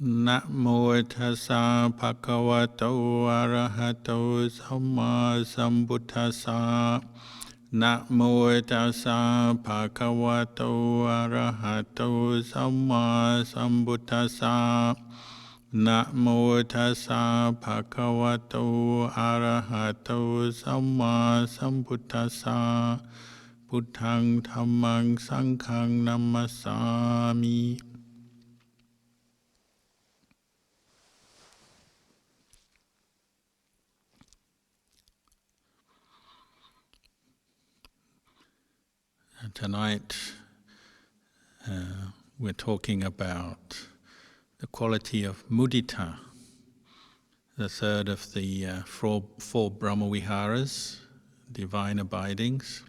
นะโมตัสสะภะคะวะโตอะระหะโตสัมมาสัมพุทธัสสะนะโมตัสสะภะคะวะโตอะระหะโตสัมมาสัมพุทธัสสะนะโมตัสสะภะคะวะโตอะระหะโตสัมมาสัมพุทธัสสะพุทธังธัมมังสังฆังนัมมัสสามิ Tonight, we're talking about the quality of mudita, the third of the four Brahmaviharas, divine abidings.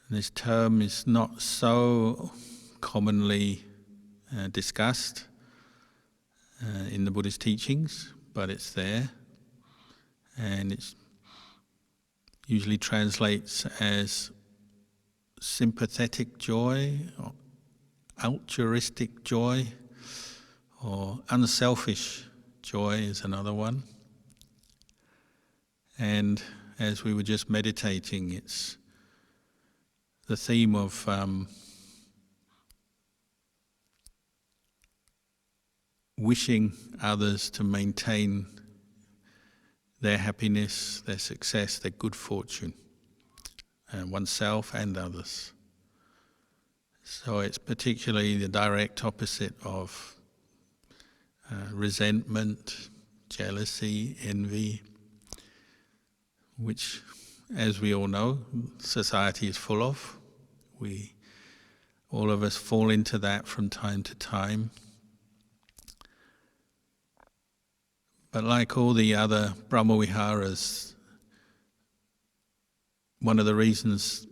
This term is not so commonly discussed in the Buddhist teachings, but it's there, and it's usually translates as sympathetic joy, or altruistic joy, or unselfish joy is another one. And as we were just meditating, it's the theme of wishing others to maintain their happiness, their success, their good fortune, oneself and others. So it's particularly the direct opposite of resentment, jealousy, envy, which, as we all know, society is full of. All of us fall into that from time to time. But like all the other Brahmaviharas, one of the reasons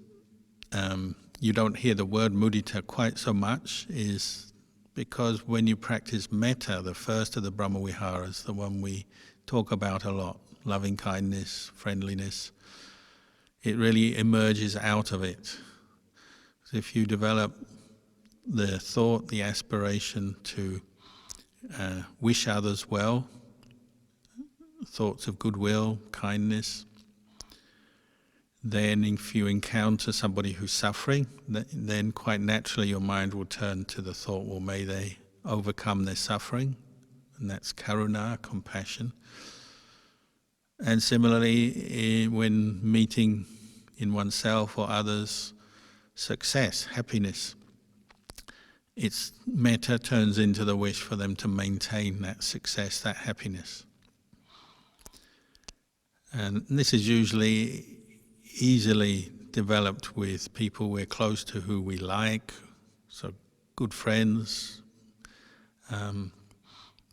you don't hear the word mudita quite so much is because when you practice metta, the first of the Brahmaviharas, the one we talk about a lot, loving kindness, friendliness, it really emerges out of it. So if you develop the thought, the aspiration to wish others well, thoughts of goodwill, kindness, then if you encounter somebody who's suffering, then quite naturally your mind will turn to the thought, well, may they overcome their suffering, and that's karuna, compassion. And similarly, when meeting in oneself or others success, happiness, it's metta turns into the wish for them to maintain that success, that happiness. And this is usually easily developed with people we're close to who we like, so good friends,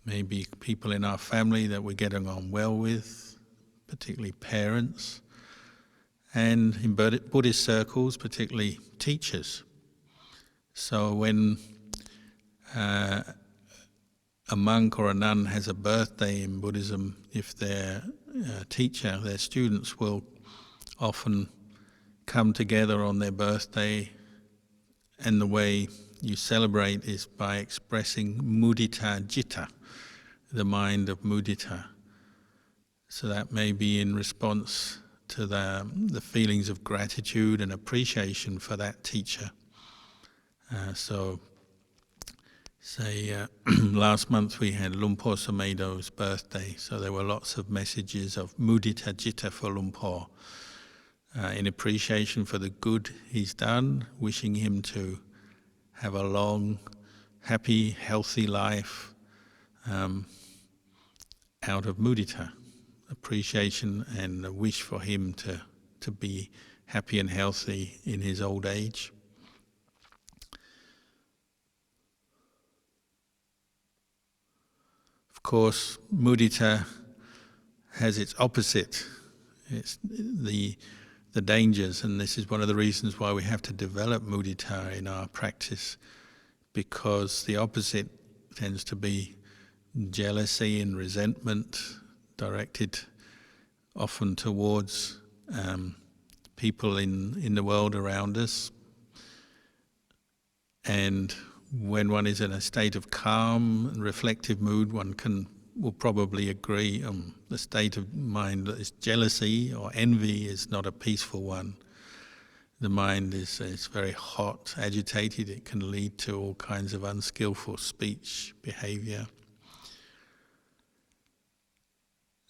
maybe people in our family that we're getting on well with, particularly parents, and in Buddhist circles, particularly teachers. So when a monk or a nun has a birthday in Buddhism, if their teacher, their students will often come together on their birthday, and the way you celebrate is by expressing mudita citta, the mind of mudita. So that may be in response to the feelings of gratitude and appreciation for that teacher. Say last month we had Lumpur Samedo's birthday, so there were lots of messages of mudita citta for Lumpur, in appreciation for the good he's done, wishing him to have a long, happy, healthy life out of mudita, appreciation and a wish for him to be happy and healthy in his old age. Of course, mudita has its opposite. It's the dangers, and this is one of the reasons why we have to develop mudita in our practice, because the opposite tends to be jealousy and resentment directed often towards people in the world around us. And when one is in a state of calm and reflective mood, will probably agree the state of mind that is jealousy or envy is not a peaceful one. The mind is very hot, agitated. It can lead to all kinds of unskillful speech, behavior.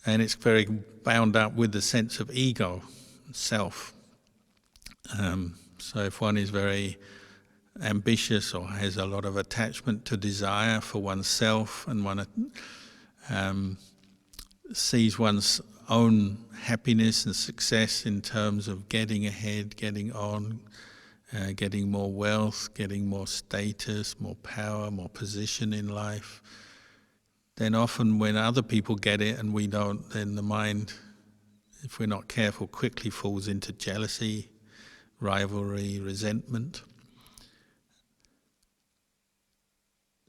And it's very bound up with the sense of ego, self. So if one is very ambitious or has a lot of attachment to desire for oneself, and one sees one's own happiness and success in terms of getting ahead, getting on, getting more wealth, getting more status, more power, more position in life, then often when other people get it and we don't, then the mind, if we're not careful, quickly falls into jealousy, rivalry, resentment.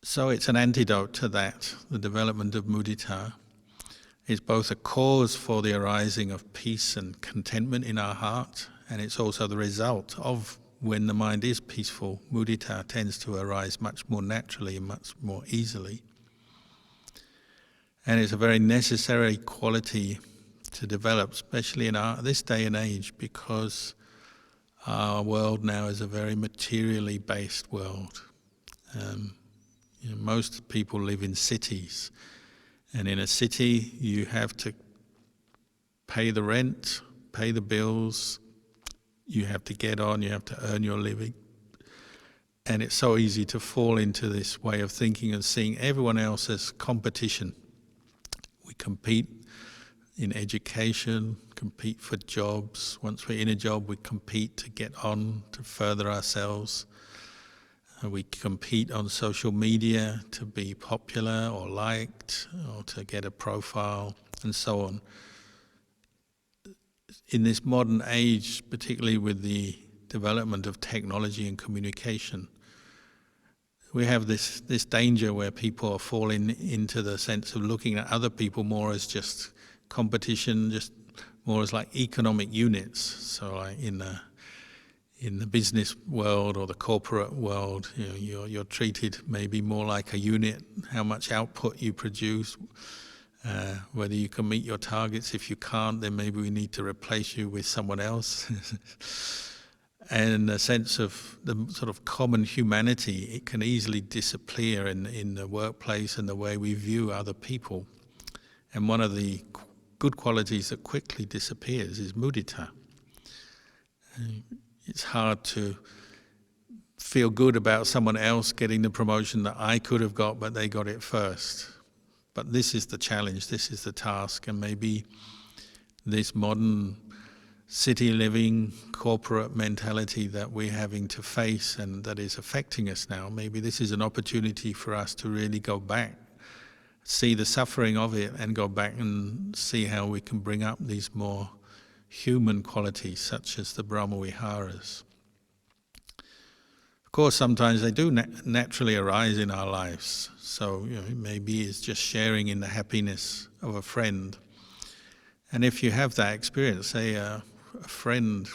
So it's an antidote to that. The development of mudita is both a cause for the arising of peace and contentment in our heart, and it's also the result of when the mind is peaceful. Mudita tends to arise much more naturally and much more easily. And it's a very necessary quality to develop, especially in this day and age, because our world now is a very materially based world. Most people live in cities, and in a city you have to pay the rent, pay the bills, you have to get on, you have to earn your living. And it's so easy to fall into this way of thinking and seeing everyone else as competition. We compete in education, compete for jobs. Once we're in a job, we compete to get on, to further ourselves. We compete on social media to be popular or liked or to get a profile and so on. In this modern age, particularly with the development of technology and communication, we have this danger where people are falling into the sense of looking at other people more as just competition, just more as like economic units. So like in the business world or the corporate world, you're treated maybe more like a unit, how much output you produce, whether you can meet your targets. If you can't, then maybe we need to replace you with someone else. And a sense of the sort of common humanity, it can easily disappear in the workplace and the way we view other people. And one of the good qualities that quickly disappears is mudita. It's hard to feel good about someone else getting the promotion that I could have got, but they got it first. But this is the challenge, this is the task, and maybe this modern city living, corporate mentality that we're having to face and that is affecting us now, maybe this is an opportunity for us to really go back, see the suffering of it, and go back and see how we can bring up these more human qualities, such as the Brahma-viharas. Of course, sometimes they do naturally arise in our lives. So maybe it's just sharing in the happiness of a friend. And if you have that experience, say a friend,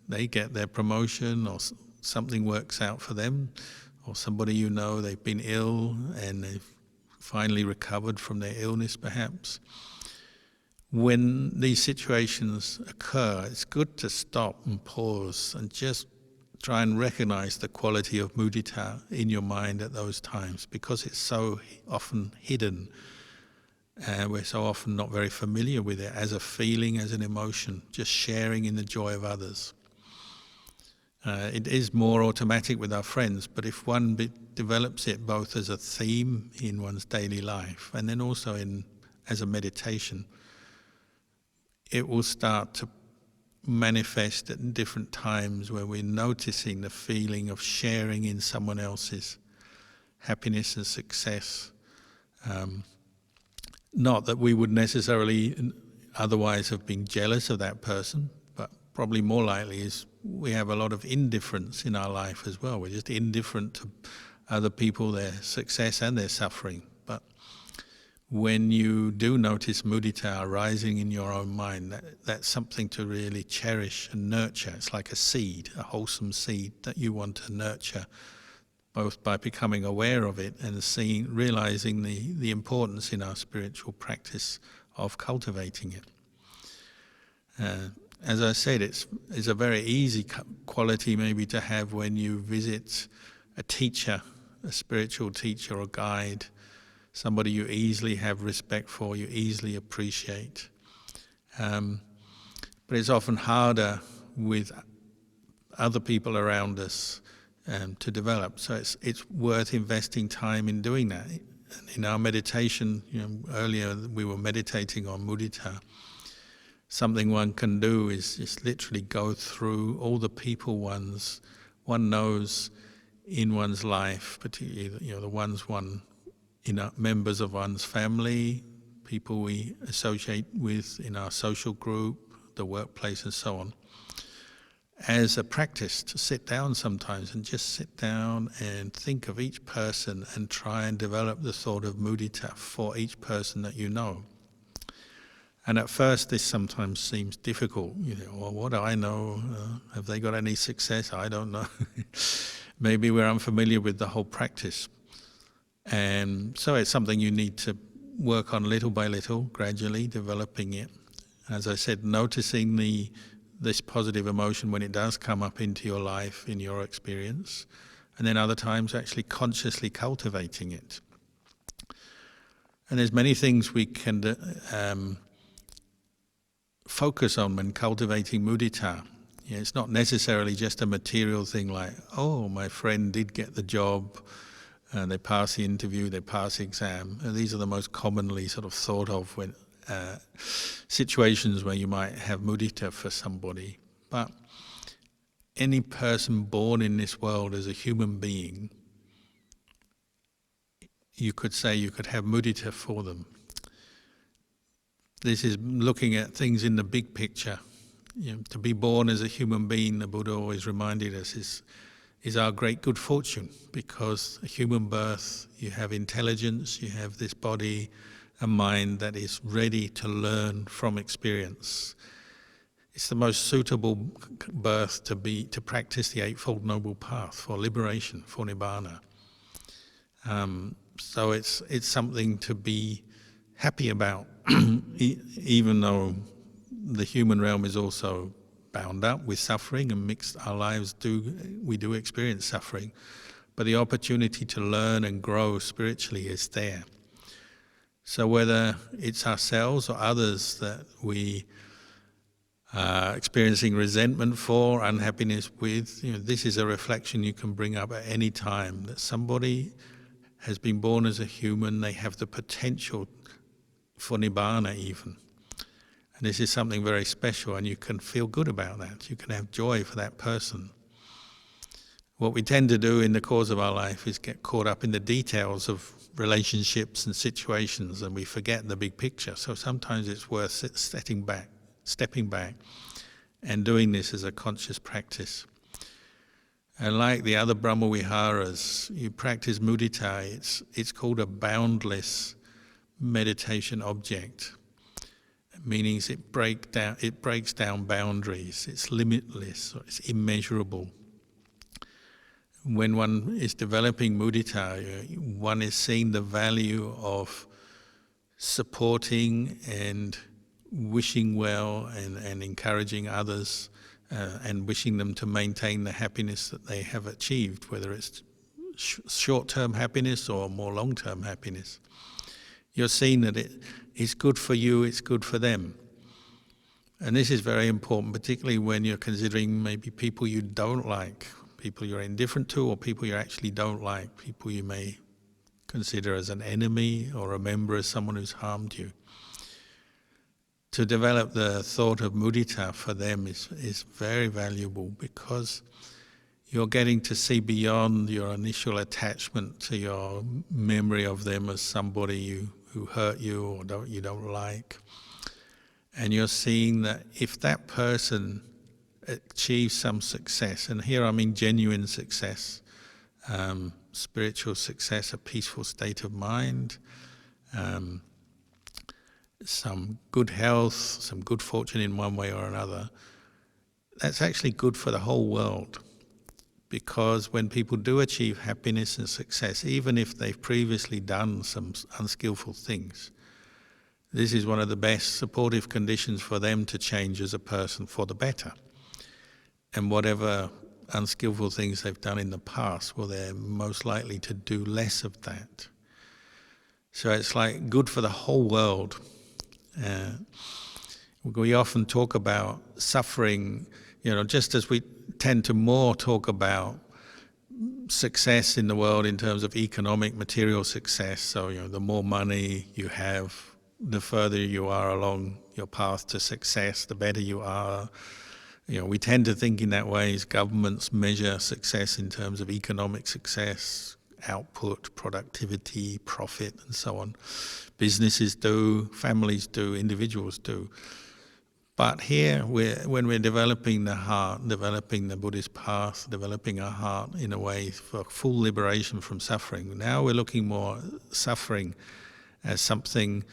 they get their promotion or something works out for them, or somebody they've been ill and they've finally recovered from their illness perhaps. When these situations occur, it's good to stop and pause and just try and recognize the quality of mudita in your mind at those times, because it's so often hidden. We're so often not very familiar with it as a feeling, as an emotion, just sharing in the joy of others. It is more automatic with our friends, but if one develops it both as a theme in one's daily life and then also as a meditation, it will start to manifest at different times where we're noticing the feeling of sharing in someone else's happiness and success. Not that we would necessarily otherwise have been jealous of that person, but probably more likely is we have a lot of indifference in our life as well. We're just indifferent to other people, their success and their suffering. But when you do notice mudita arising in your own mind, that's something to really cherish and nurture. It's like a seed, a wholesome seed that you want to nurture both by becoming aware of it and realizing the importance in our spiritual practice of cultivating it. As I said, it's a very easy quality maybe to have when you visit a teacher, a spiritual teacher or guide, somebody you easily have respect for, you easily appreciate. But it's often harder with other people around us to develop. So it's worth investing time in doing that. In our meditation, earlier we were meditating on Mudita. Something one can do is just literally go through all the people one knows in one's life, particularly the ones members of one's family, people we associate with in our social group, the workplace, and so on. As a practice to sit down sometimes and just sit down and think of each person and try and develop the thought of mudita for each person that you know. And at first this sometimes seems difficult. Well, what do I know? Have they got any success? I don't know. Maybe we're unfamiliar with the whole practice. And so it's something you need to work on little by little, gradually developing it. As I said, noticing this positive emotion when it does come up into your life, in your experience, and then other times actually consciously cultivating it. And there's many things we can focus on when cultivating mudita. It's not necessarily just a material thing like, oh, my friend did get the job, they pass the interview, they pass the exam. And these are the most commonly sort of thought of when situations where you might have mudita for somebody. But any person born in this world as a human being, you could say you could have mudita for them. This is looking at things in the big picture. To be born as a human being, the Buddha always reminded us, is our great good fortune, because a human birth, you have intelligence, you have this body, a mind that is ready to learn from experience. It's the most suitable birth to practice the Eightfold Noble Path for liberation, for nibbana. So it's something to be happy about, even though the human realm is also bound up with suffering and our lives we do experience suffering, but the opportunity to learn and grow spiritually is there. So whether it's ourselves or others that we are experiencing resentment for, unhappiness with, this is a reflection you can bring up at any time, that somebody has been born as a human, they have the potential for nibbana even. And this is something very special, and you can feel good about that. You can have joy for that person. What we tend to do in the course of our life is get caught up in the details of relationships and situations, and we forget the big picture. So sometimes it's worth stepping back and doing this as a conscious practice. And like the other Brahma Viharas, you practice mudita, it's called a boundless meditation object. Meaning it breaks down boundaries, it's limitless, or it's immeasurable. When one is developing mudita, one is seeing the value of supporting and wishing well and encouraging others and wishing them to maintain the happiness that they have achieved, whether it's short-term happiness or more long-term happiness. You're seeing that it's good for you, it's good for them. And this is very important, particularly when you're considering maybe people you don't like, people you're indifferent to, or people you actually don't like, people you may consider as an enemy or remember as someone who's harmed you. To develop the thought of mudita for them is very valuable, because you're getting to see beyond your initial attachment to your memory of them as somebody who hurt you or you don't like. And you're seeing that if that person achieves some success, and here I mean genuine success, spiritual success, a peaceful state of mind, some good health, some good fortune in one way or another, that's actually good for the whole world. because when people do achieve happiness and success, even if they've previously done some unskillful things, this is one of the best supportive conditions for them to change as a person for the better. And whatever unskillful things they've done in the past, well, they're most likely to do less of that. So it's like good for the whole world. We often talk about suffering, just as we tend to more talk about success in the world in terms of economic, material success. So, the more money you have, the further you are along your path to success, the better you are. We tend to think in that way as governments measure success in terms of economic success, output, productivity, profit, and so on. Businesses do, families do, individuals do. But here, when we're developing the heart, developing the Buddhist path, developing our heart in a way for full liberation from suffering, now we're looking more at suffering as something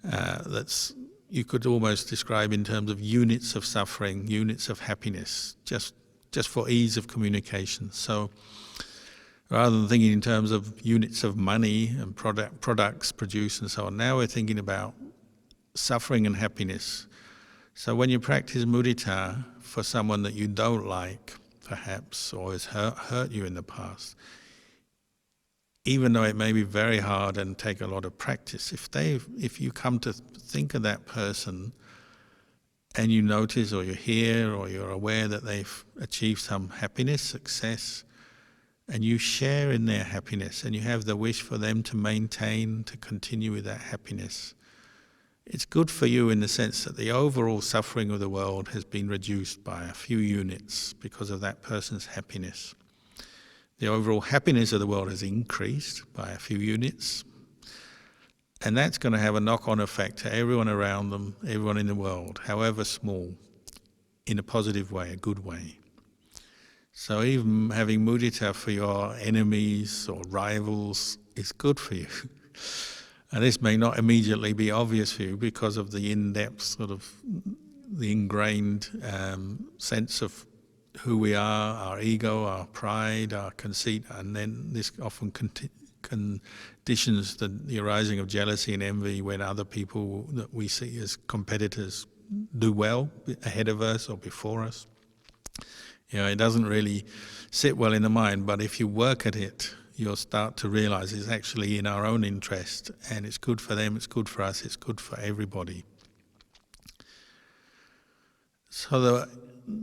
that's, you could almost describe in terms of units of suffering, units of happiness, just for ease of communication. So rather than thinking in terms of units of money and products produced and so on, now we're thinking about suffering and happiness. So when you practice mudita for someone that you don't like, perhaps, or has hurt you in the past, even though it may be very hard and take a lot of practice, if you come to think of that person and you notice or you hear or you're aware that they've achieved some happiness, success, and you share in their happiness and you have the wish for them to maintain, to continue with that happiness, it's good for you in the sense that the overall suffering of the world has been reduced by a few units because of that person's happiness. The overall happiness of the world has increased by a few units, and that's going to have a knock-on effect to everyone around them, everyone in the world, however small, in a positive way, a good way. So even having mudita for your enemies or rivals is good for you. And this may not immediately be obvious for you because of the in-depth sort of the ingrained sense of who we are, our ego, our pride, our conceit, and then this often conditions the arising of jealousy and envy when other people that we see as competitors do well ahead of us or before us. It doesn't really sit well in the mind, but if you work at it, you'll start to realize it's actually in our own interest, and it's good for them, it's good for us, it's good for everybody. So the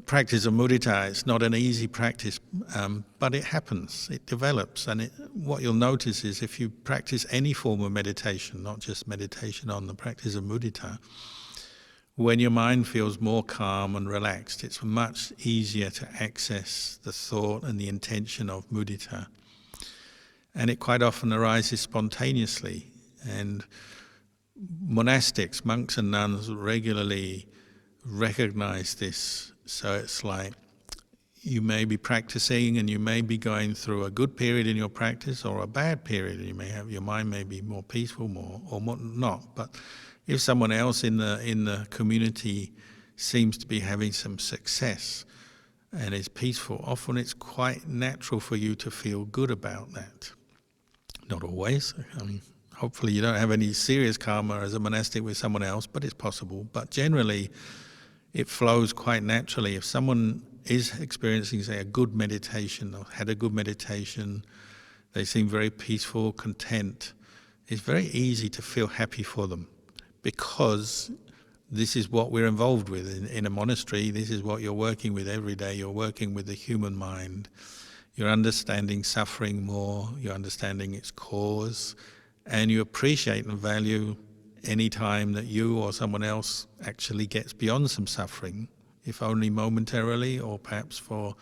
practice of mudita is not an easy practice, but it happens, it develops, and what you'll notice is if you practice any form of meditation, not just meditation on the practice of mudita, when your mind feels more calm and relaxed, it's much easier to access the thought and the intention of mudita. And it quite often arises spontaneously. And monastics, monks and nuns, regularly recognize this. So it's like you may be practicing and you may be going through a good period in your practice or a bad period. You may have, your mind may be more peaceful, or more not. But if someone else in the community seems to be having some success and is peaceful, often it's quite natural for you to feel good about that. Not always. Hopefully you don't have any serious karma as a monastic with someone else, but it's possible. But generally, it flows quite naturally. If someone is experiencing, say, a good meditation or had a good meditation, they seem very peaceful, content, it's very easy to feel happy for them because this is what we're involved with in a monastery. This is what you're working with every day. You're working with the human mind. You're understanding suffering more, you're understanding its cause, and you appreciate and value any time that you or someone else actually gets beyond some suffering, if only momentarily or perhaps for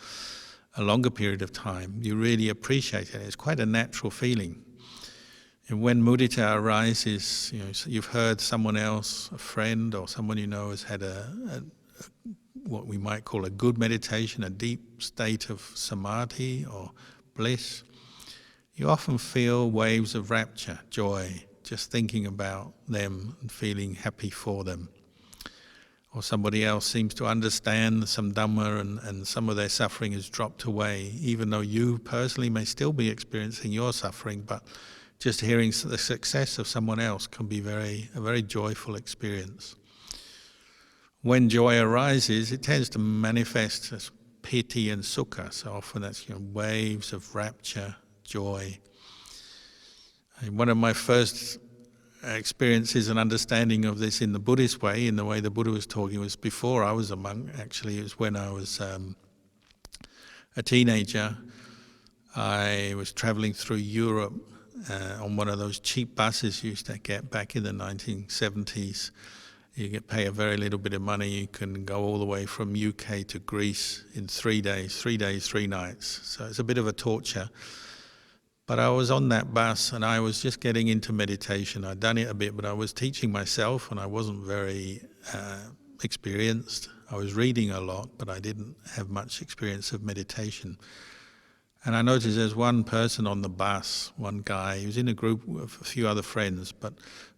a longer period of time. You really appreciate it. It's quite a natural feeling. And when mudita arises, you've heard someone else, a friend or someone you know has had what we might call a good meditation, a deep state of samadhi or bliss, you often feel waves of rapture, joy, just thinking about them and feeling happy for them. or somebody else seems to understand some Dhamma and some of their suffering has dropped away, even though you personally may still be experiencing your suffering, but just hearing the success of someone else can be a very joyful experience. When joy arises, it tends to manifest as piti and sukha, so often that's waves of rapture, joy. And one of my first experiences and understanding of this in the Buddhist way, in the way the Buddha was talking, was before I was a monk. Actually, it was when I was a teenager. I was traveling through Europe on one of those cheap buses you used to get back in the 1970s. You pay a very little bit of money. You can go all the way from UK to Greece in 3 days, 3 nights. So it's a bit of a torture. But I was on that bus and I was just getting into meditation. I'd done it a bit, but I was teaching myself and I wasn't very experienced. I was reading a lot, but I didn't have much experience of meditation. And I noticed there's one person on the bus, one guy, he was in a group with a few other friends, but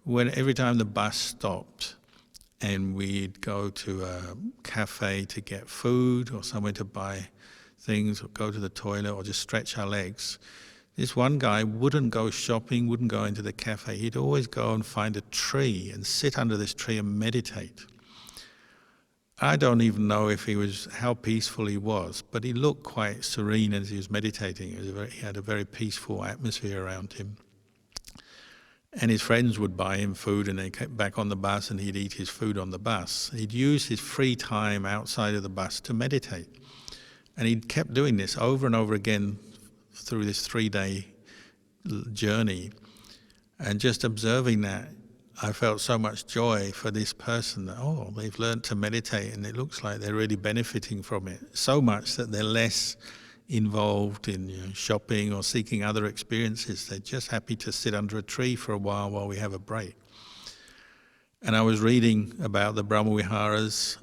every time the bus stopped and we'd go to a cafe to get food or somewhere to buy things or go to the toilet or just stretch our legs, this one guy wouldn't go shopping, wouldn't go into the cafe. He'd always go and find a tree and sit under this tree and meditate. I don't even know how peaceful he was, but he looked quite serene as he was meditating. He had a very peaceful atmosphere around him. And his friends would buy him food and they came back on the bus and he'd eat his food on the bus. He'd use his free time outside of the bus to meditate. And he kept doing this over and over again through this 3-day journey. And just observing that, I felt so much joy for this person that, they've learned to meditate and it looks like they're really benefiting from it. So much that they're less involved in shopping or seeking other experiences. They're just happy to sit under a tree for a while we have a break. And I was reading about the Brahmaviharas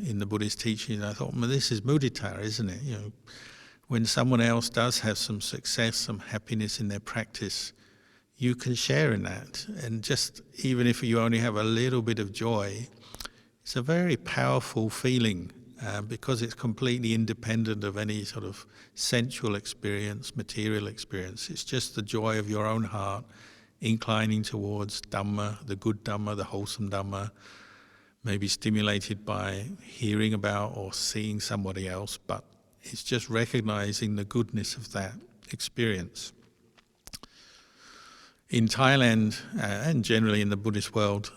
in the Buddhist teachings. I thought, this is mudita, isn't it? When someone else does have some success, some happiness in their practice, you can share in that. And just even if you only have a little bit of joy, it's a very powerful feeling because it's completely independent of any sort of sensual experience, material experience. It's just the joy of your own heart inclining towards Dhamma, the good Dhamma, the wholesome Dhamma, maybe stimulated by hearing about or seeing somebody else, but it's just recognizing the goodness of that experience. In Thailand, and generally in the Buddhist world,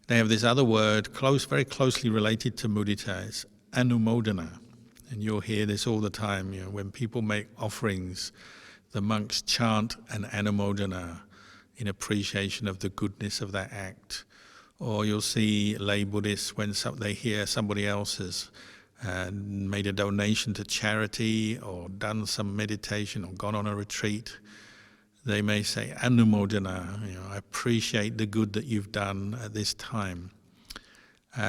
they have this other word very closely related to mudita. It's anumodana. And you'll hear this all the time. When people make offerings, the monks chant an anumodana in appreciation of the goodness of that act. Or you'll see lay Buddhists, when they hear somebody else has made a donation to charity or done some meditation or gone on a retreat, they may say, anumodana, I appreciate the good that you've done at this time.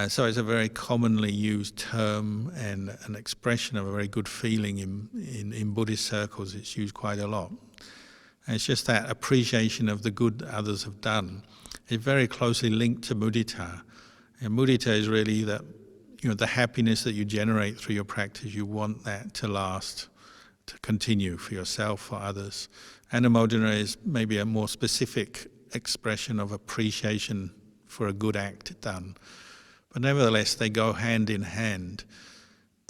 So it's a very commonly used term and an expression of a very good feeling in Buddhist circles. It's used quite a lot. And it's just that appreciation of the good others have done. It's very closely linked to mudita. And mudita is really that, the happiness that you generate through your practice, you want that to last, to continue for yourself, for others. Anumodana is maybe a more specific expression of appreciation for a good act done. But nevertheless, they go hand in hand.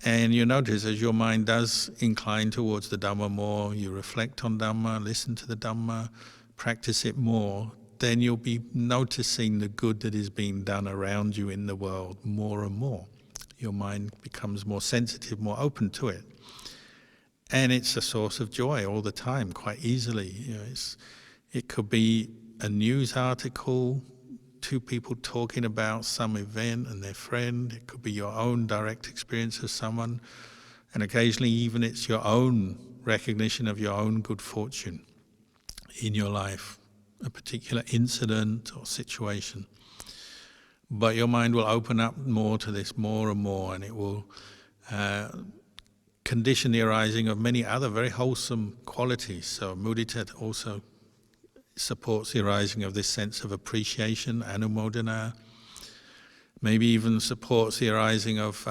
And you notice as your mind does incline towards the Dhamma more, you reflect on Dhamma, listen to the Dhamma, practice it more, then you'll be noticing the good that is being done around you in the world more and more. Your mind becomes more sensitive, more open to it. And it's a source of joy all the time, quite easily. It could be a news article, two people talking about some event and their friend. It could be your own direct experience of someone. And occasionally even it's your own recognition of your own good fortune in your life, a particular incident or situation. But your mind will open up more to this more and more, and it will condition the arising of many other very wholesome qualities. So mudita also supports the arising of this sense of appreciation, anumodana. Maybe even supports the arising of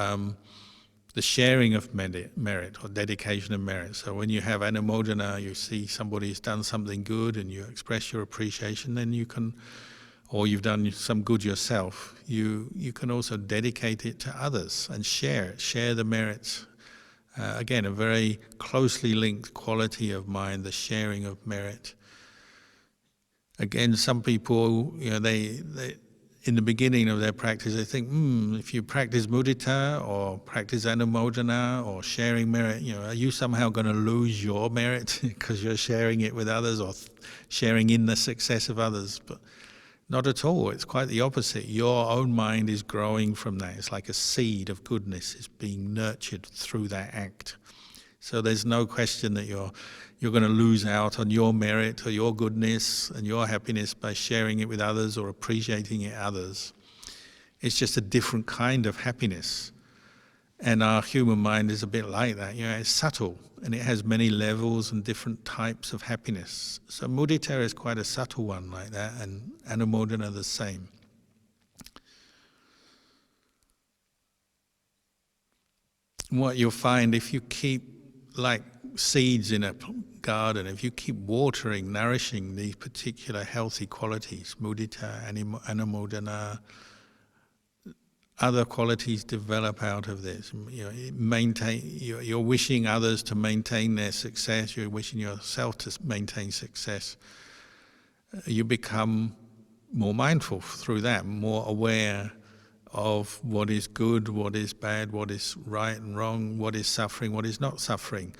the sharing of merit or dedication of merit. So when you have anumodana, you see somebody's done something good and you express your appreciation, then you can, or you've done some good yourself, you can also dedicate it to others and share the merits. Again, a very closely linked quality of mind, the sharing of merit. Again, some people, they in the beginning of their practice, they think, if you practice mudita or practice anumodana or sharing merit, are you somehow going to lose your merit because you're sharing it with others or sharing in the success of others? But not at all. It's quite the opposite. Your own mind is growing from that. It's like a seed of goodness is being nurtured through that act. So there's no question that you're going to lose out on your merit or your goodness and your happiness by sharing it with others or appreciating it others. It's just a different kind of happiness. And our human mind is a bit like that. It's subtle and it has many levels and different types of happiness. So mudita is quite a subtle one like that, and anumodana the same. What you'll find if you keep, like seeds in a garden, if you keep watering, nourishing these particular healthy qualities, mudita, anumodana, other qualities develop out of this. You're wishing others to maintain their success, you're wishing yourself to maintain success. You become more mindful through that, more aware of what is good, what is bad, what is right and wrong, what is suffering, what is not suffering.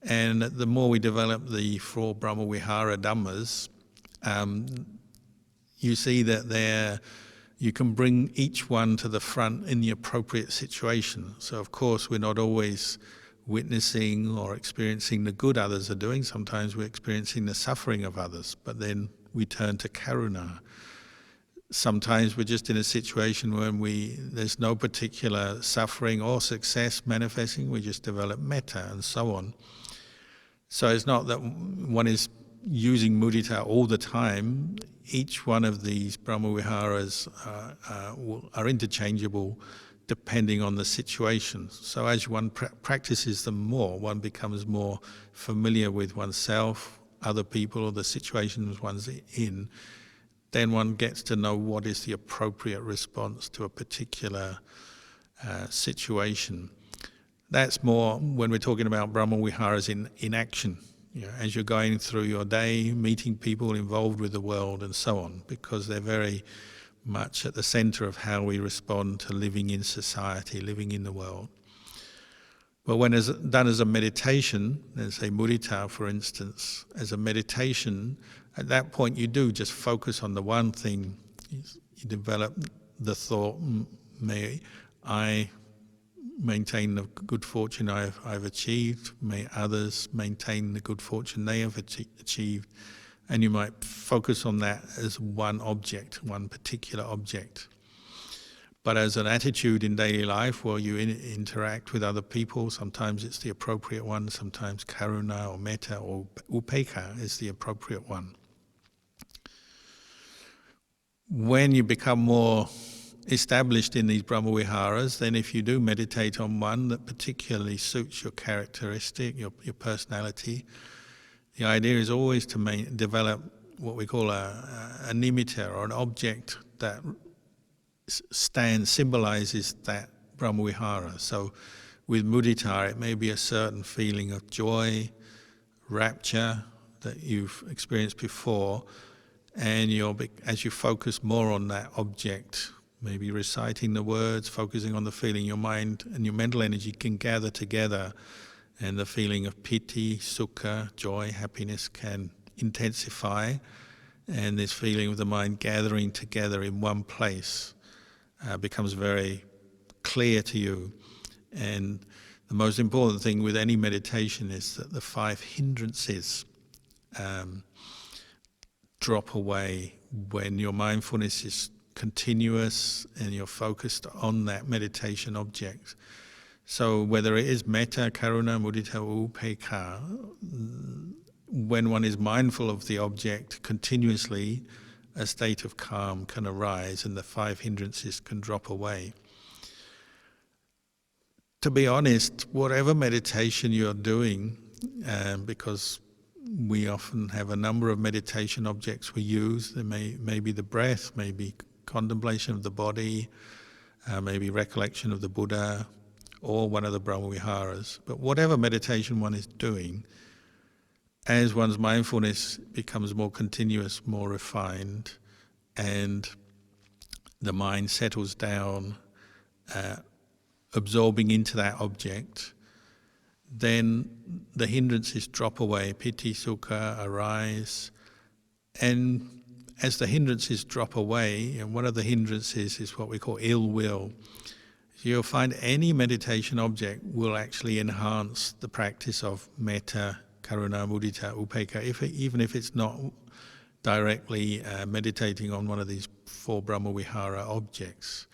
And the more we develop the 4 Brahma-vihara Dhammas, you see that you can bring each one to the front in the appropriate situation. So of course we're not always witnessing or experiencing the good others are doing. Sometimes we're experiencing the suffering of others, but then we turn to karuna. Sometimes we're just in a situation when there's no particular suffering or success manifesting, we just develop metta and so on. So it's not that one is using mudita all the time. Each one of these Brahma-viharas are interchangeable depending on the situation. So as one practices them more, one becomes more familiar with oneself, other people, or the situations one's in. Then one gets to know what is the appropriate response to a particular situation. That's more when we're talking about Brahma-viharas in action, as you're going through your day, meeting people involved with the world and so on, because they're very much at the center of how we respond to living in society, living in the world. But when it's done as a meditation, let's say mudita for instance, as a meditation, at that point you do just focus on the one thing. You develop the thought, may I maintain the good fortune I've achieved, may others maintain the good fortune they have achieved, and you might focus on that as one object, one particular object. But as an attitude in daily life, where you interact with other people, sometimes it's the appropriate one, sometimes karuna or metta or upekkha is the appropriate one. When you become more established in these Brahma-viharas, then if you do meditate on one that particularly suits your characteristic, your personality, the idea is always to develop what we call a nimitta, or an object that symbolizes that Brahma-vihara. So with mudita, it may be a certain feeling of joy, rapture that you've experienced before, and as you focus more on that object, maybe reciting the words, focusing on the feeling, your mind and your mental energy can gather together, and the feeling of piti, sukha, joy, happiness can intensify, and this feeling of the mind gathering together in one place becomes very clear to you. And the most important thing with any meditation is that the 5 hindrances drop away when your mindfulness is continuous and you're focused on that meditation object. So whether it is metta, karuna, mudita, or upekkha, when one is mindful of the object continuously, a state of calm can arise and the 5 hindrances can drop away. To be honest, whatever meditation you're doing, because we often have a number of meditation objects we use. There may be the breath, maybe contemplation of the body, maybe recollection of the Buddha, or one of the Brahmaviharas. But whatever meditation one is doing, as one's mindfulness becomes more continuous, more refined, and the mind settles down, absorbing into that object, then the hindrances drop away, piti, sukha arise. And as the hindrances drop away, and one of the hindrances is what we call ill will. So you'll find any meditation object will actually enhance the practice of metta, karuna, mudita, upekkha, even if it's not directly meditating on one of these 4 Brahmavihara objects.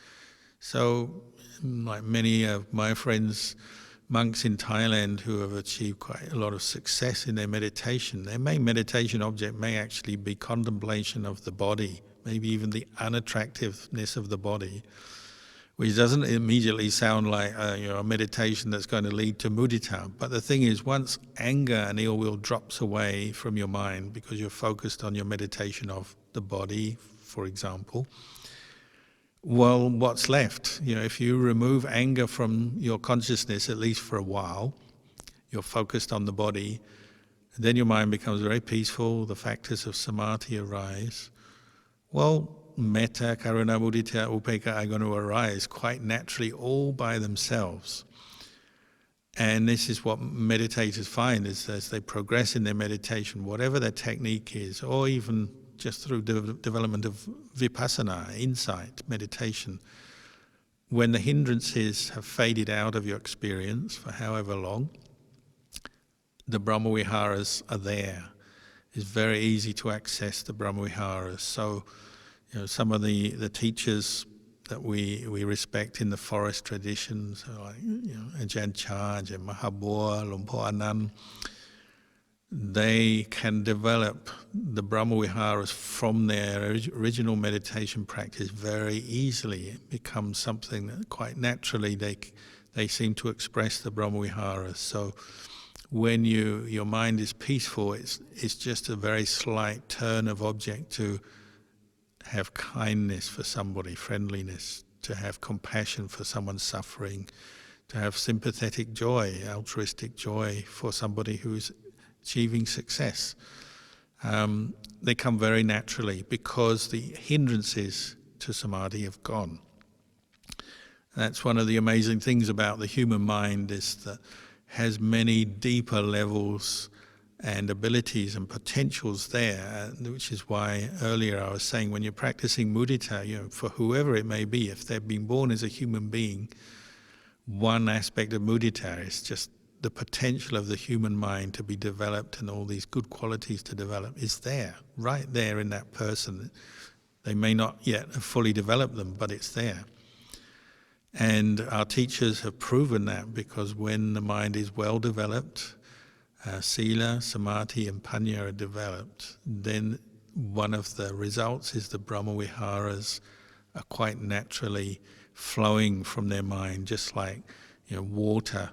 So, like many of my friends, monks in Thailand who have achieved quite a lot of success in their meditation, their main meditation object may actually be contemplation of the body, maybe even the unattractiveness of the body, which doesn't immediately sound like a meditation that's going to lead to mudita. But the thing is, once anger and ill will drops away from your mind because you're focused on your meditation of the body, for example, well, what's left? If you remove anger from your consciousness, at least for a while, you're focused on the body, then your mind becomes very peaceful, the factors of samadhi arise. Well, metta, karuna, mudita, upekkha are going to arise quite naturally all by themselves. And this is what meditators find, is as they progress in their meditation, whatever their technique is, or even just through development of vipassana, insight, meditation, when the hindrances have faded out of your experience for however long, the Brahmaviharas are there. It's very easy to access the Brahmaviharas. So, some of the teachers that we respect in the forest traditions, like Ajahn Chah, Ajahn Mahabua, Lumpur Anand, they can develop the Brahmaviharas from their original meditation practice very easily. It becomes something that quite naturally they seem to express the Brahmaviharas. So when your mind is peaceful, it's just a very slight turn of object to have kindness for somebody, friendliness, to have compassion for someone suffering, to have sympathetic joy, altruistic joy for somebody who's achieving success. They come very naturally because the hindrances to samadhi have gone. That's one of the amazing things about the human mind, is that it has many deeper levels and abilities and potentials there, which is why earlier I was saying when you're practicing mudita, for whoever it may be, if they've been born as a human being, one aspect of mudita is just the potential of the human mind to be developed and all these good qualities to develop is there, right there in that person. They may not yet have fully developed them, but it's there. And our teachers have proven that, because when the mind is well developed, sila, samadhi and panya are developed, then one of the results is the Brahmaviharas are quite naturally flowing from their mind, just like water.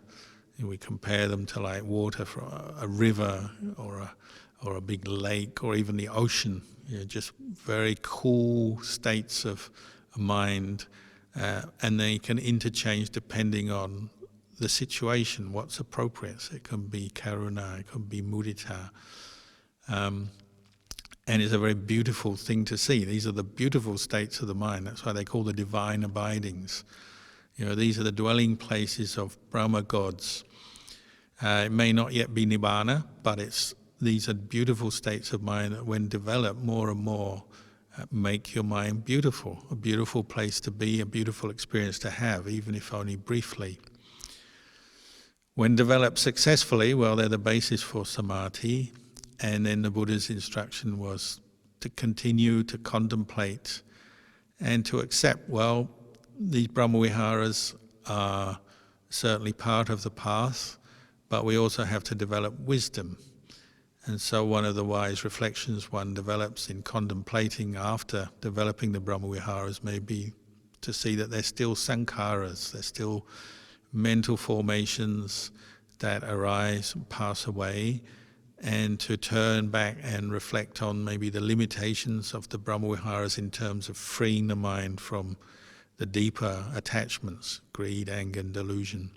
We compare them to like water from a river or a big lake or even the ocean. Just very cool states of mind, and they can interchange depending on the situation, what's appropriate. So it can be karuna, it can be mudita, and it's a very beautiful thing to see. These are the beautiful states of the mind. That's why they call the divine abidings. These are the dwelling places of Brahma gods. It may not yet be nibbana, but these are beautiful states of mind that, when developed more and more, make your mind beautiful, a beautiful place to be, a beautiful experience to have, even if only briefly. When developed successfully, well, they're the basis for samadhi, and then the Buddha's instruction was to continue to contemplate and to accept, well, these Brahmaviharas are certainly part of the path, but we also have to develop wisdom. And so one of the wise reflections one develops in contemplating after developing the Brahmaviharas may be to see that they're still sankharas, they're still mental formations that arise and pass away, and to turn back and reflect on maybe the limitations of the Brahmaviharas in terms of freeing the mind from the deeper attachments, greed, anger and delusion.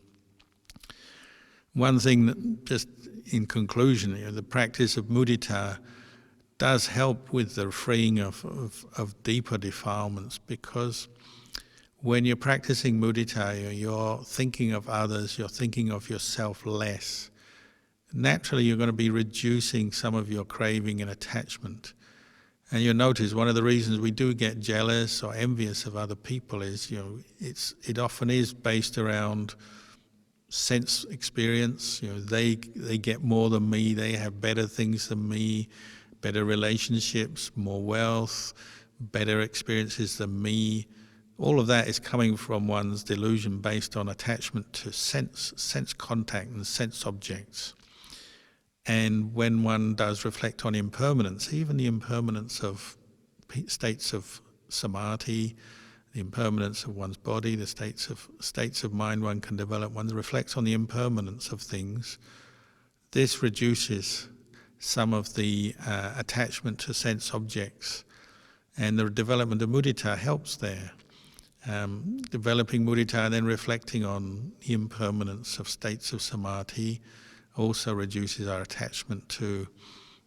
One thing that, just in conclusion, the practice of mudita does help with the freeing of deeper defilements, because when you're practicing mudita, you're thinking of others, you're thinking of yourself less. Naturally, you're going to be reducing some of your craving and attachment. And you'll notice one of the reasons we do get jealous or envious of other people is, it often is based around sense experience. They get more than me, they have better things than me, better relationships, more wealth, better experiences than me. All of that is coming from one's delusion based on attachment to sense contact and sense objects. And when one does reflect on impermanence, even the impermanence of states of samadhi, the impermanence of one's body, the states of mind one can develop, one reflects on the impermanence of things, this reduces some of the attachment to sense objects. And the development of mudita helps there. Developing mudita and then reflecting on the impermanence of states of samadhi also reduces our attachment to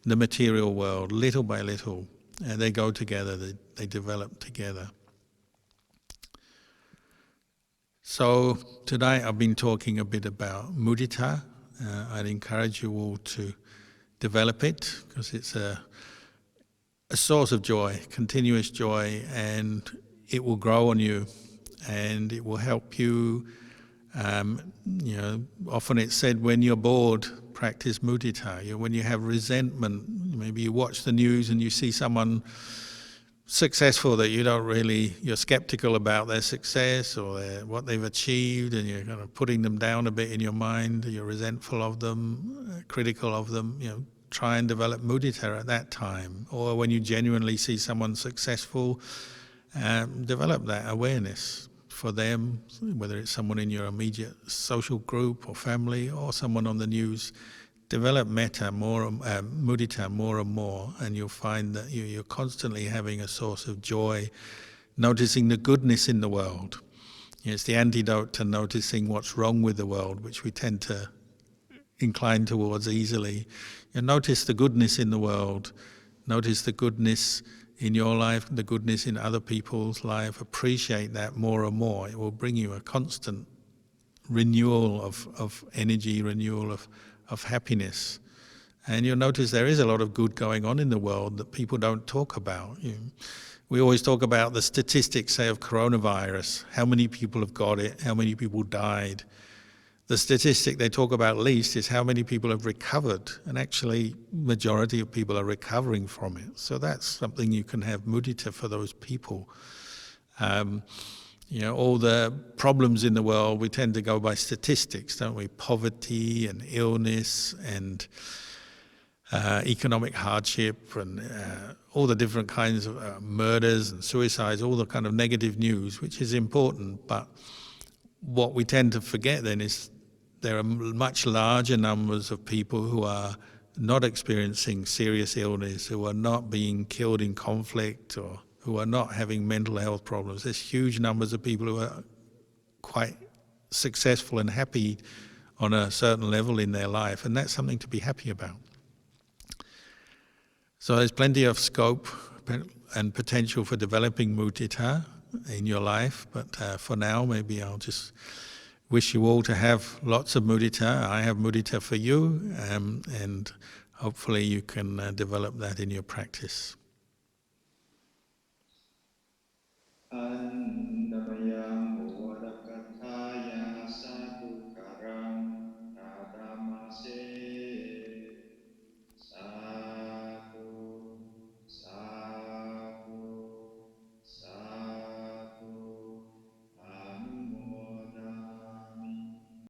the material world, little by little. They go together, they develop together. So today I've been talking a bit about mudita. I'd encourage you all to develop it, because it's a source of joy, continuous joy, and it will grow on you and it will help you. Often it's said, when you're bored, practice mudita. When you have resentment, maybe you watch the news and you see someone successful that you're skeptical about their success or what they've achieved, and you're kind of putting them down a bit in your mind, you're resentful of them, critical of them, try and develop mudita at that time. Or when you genuinely see someone successful, develop that awareness for them, whether it's someone in your immediate social group or family or someone on the news. Develop metta mudita more and more, and you'll find that you're constantly having a source of joy, noticing the goodness in the world. It's the antidote to noticing what's wrong with the world, which we tend to incline towards easily. Notice the goodness in the world, notice the goodness in your life, the goodness in other people's life. Appreciate that more and more. It will bring you a constant renewal of energy, renewal of happiness. And you'll notice there is a lot of good going on in the world that people don't talk about. We always talk about the statistics, say, of coronavirus, how many people have got it, how many people died. The statistic they talk about least is how many people have recovered, and actually majority of people are recovering from it. So that's something you can have mudita for those people. All the problems in the world, we tend to go by statistics, don't we? Poverty and illness and economic hardship and all the different kinds of murders and suicides, all the kind of negative news, which is important. But what we tend to forget then is there are much larger numbers of people who are not experiencing serious illness, who are not being killed in conflict, or who are not having mental health problems. There's huge numbers of people who are quite successful and happy on a certain level in their life, and that's something to be happy about. So there's plenty of scope and potential for developing mudita in your life, but for now maybe I'll just wish you all to have lots of mudita. I have mudita for you, and hopefully you can develop that in your practice.